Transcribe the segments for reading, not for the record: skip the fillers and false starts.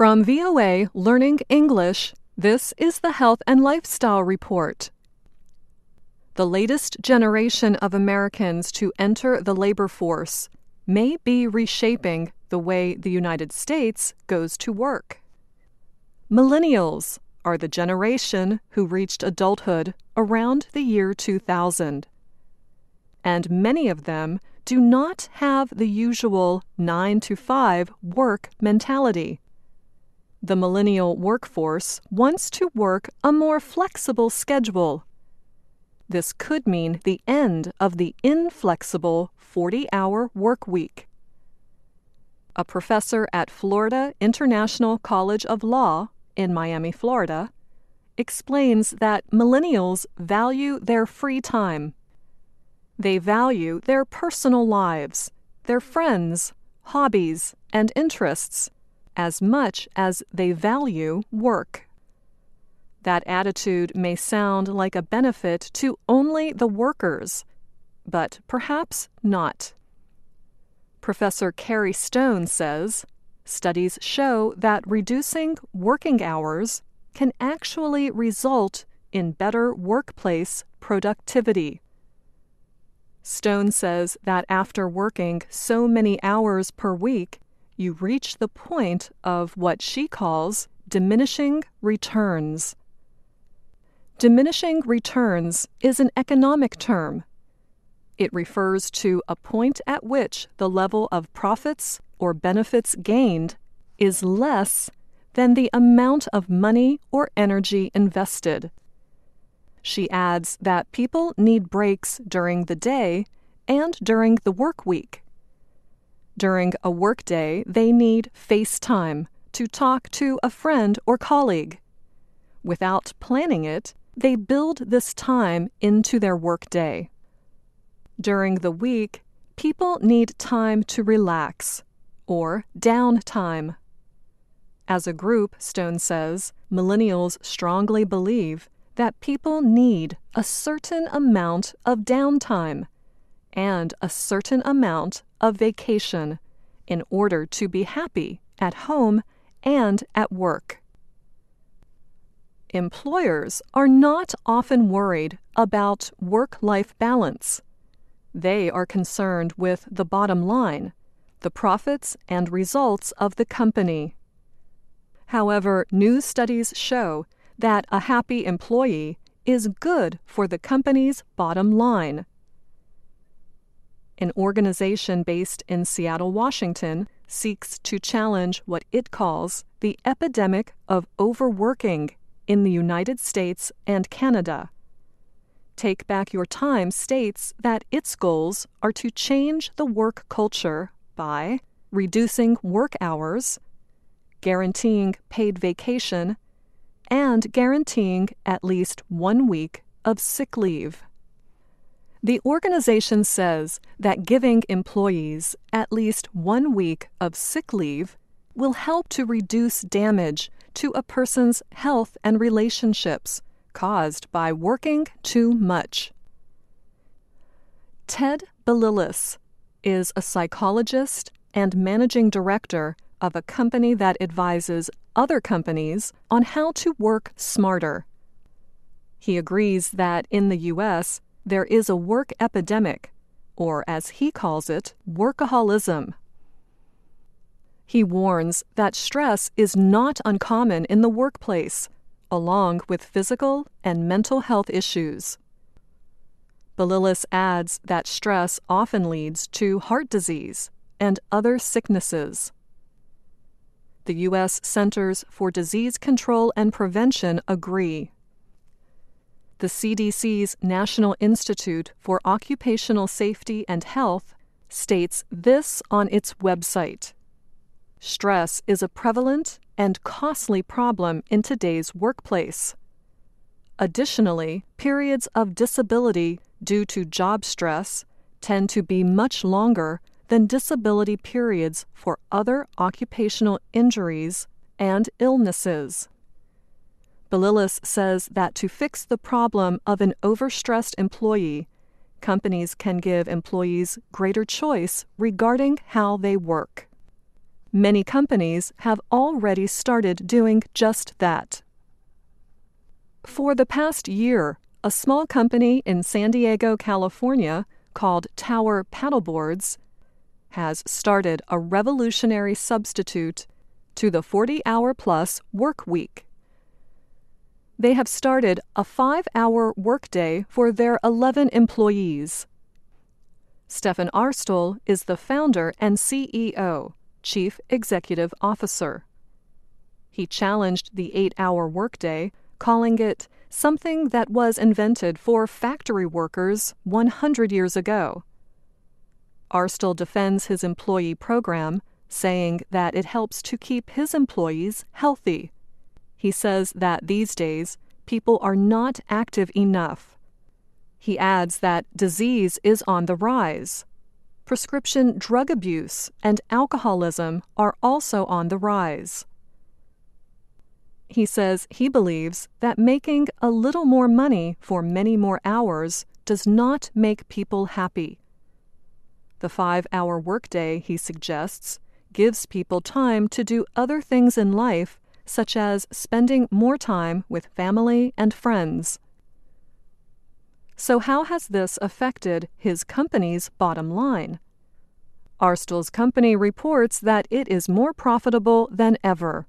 From VOA Learning English, this is the Health and Lifestyle Report. The latest generation of Americans to enter the labor force may be reshaping the way the United States goes to work. Millennials are the generation who reached adulthood around the year 2000. And many of them do not have the usual 9-to-5 work mentality. The millennial workforce wants to work a more flexible schedule. This could mean the end of the inflexible 40-hour work week. A professor at Florida International College of Law in Miami, Florida, explains that millennials value their free time. They value their personal lives, their friends, hobbies, and interests as much as they value work. That attitude may sound like a benefit to only the workers, but perhaps not. Professor Carrie Stone says, studies show that reducing working hours can actually result in better workplace productivity. Stone says that after working so many hours per week, you reach the point of what she calls diminishing returns. Diminishing returns is an economic term. It refers to a point at which the level of profits or benefits gained is less than the amount of money or energy invested. She adds that people need breaks during the day and during the work week. During a workday, they need face time to talk to a friend or colleague. Without planning it, they build this time into their workday. During the week, people need time to relax, or downtime. As a group, Stone says, millennials strongly believe that people need a certain amount of downtime and a certain amount of vacation in order to be happy at home and at work. Employers are not often worried about work-life balance. They are concerned with the bottom line, the profits and results of the company. However, new studies show that a happy employee is good for the company's bottom line. An organization based in Seattle, Washington, seeks to challenge what it calls the epidemic of overworking in the United States and Canada. Take Back Your Time states that its goals are to change the work culture by reducing work hours, guaranteeing paid vacation, and guaranteeing at least 1 week of sick leave. The organization says that giving employees at least 1 week of sick leave will help to reduce damage to a person's health and relationships caused by working too much. Ted Balilis is a psychologist and managing director of a company that advises other companies on how to work smarter. He agrees that in the U.S., there is a work epidemic, or as he calls it, workaholism. He warns that stress is not uncommon in the workplace, along with physical and mental health issues. Balilis adds that stress often leads to heart disease and other sicknesses. The U.S. Centers for Disease Control and Prevention agree. The CDC's National Institute for Occupational Safety and Health states this on its website: stress is a prevalent and costly problem in today's workplace. Additionally, periods of disability due to job stress tend to be much longer than disability periods for other occupational injuries and illnesses. Balilis says that to fix the problem of an overstressed employee, companies can give employees greater choice regarding how they work. Many companies have already started doing just that. For the past year, a small company in San Diego, California, called Tower Paddleboards, has started a revolutionary substitute to the 40-hour-plus work week. They have started a 5-hour workday for their 11 employees. Stefan Arstel is the founder and CEO, Chief Executive Officer. He challenged the 8-hour workday, calling it something that was invented for factory workers 100 years ago. Arstel defends his employee program, saying that it helps to keep his employees healthy. He says that these days, people are not active enough. He adds that disease is on the rise. Prescription drug abuse and alcoholism are also on the rise. He says he believes that making a little more money for many more hours does not make people happy. The 5-hour workday, he suggests, gives people time to do other things in life, such as spending more time with family and friends. So how has this affected his company's bottom line? Arstel's company reports that it is more profitable than ever.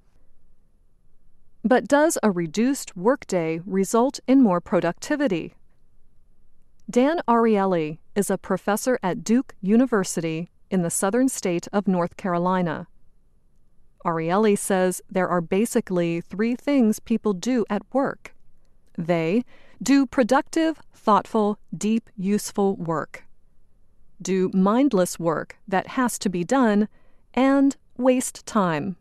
But does a reduced workday result in more productivity? Dan Ariely is a professor at Duke University in the southern state of North Carolina. Ariely says there are basically 3 things people do at work. They do productive, thoughtful, deep, useful work, do mindless work that has to be done, and waste time.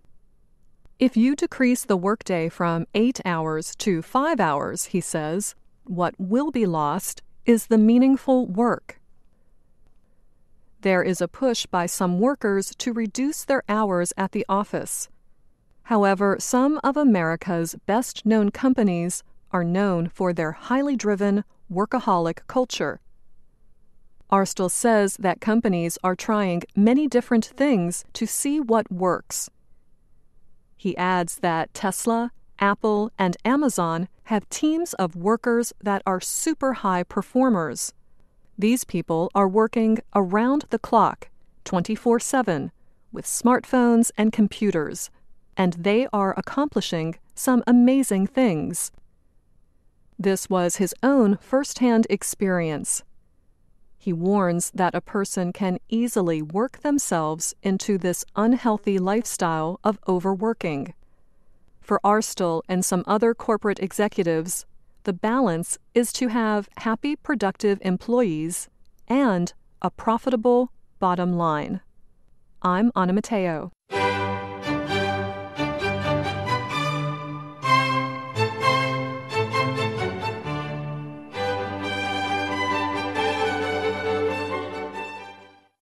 If you decrease the workday from 8 hours to 5 hours, he says, what will be lost is the meaningful work. There is a push by some workers to reduce their hours at the office. However, some of America's best-known companies are known for their highly driven, workaholic culture. Arstel says that companies are trying many different things to see what works. He adds that Tesla, Apple, and Amazon have teams of workers that are super high performers. These people are working around the clock, 24/7, with smartphones and computers, and they are accomplishing some amazing things. This was his own first-hand experience. He warns that a person can easily work themselves into this unhealthy lifestyle of overworking. For Arstel and some other corporate executives, the balance is to have happy, productive employees and a profitable bottom line. I'm Anna Matteo.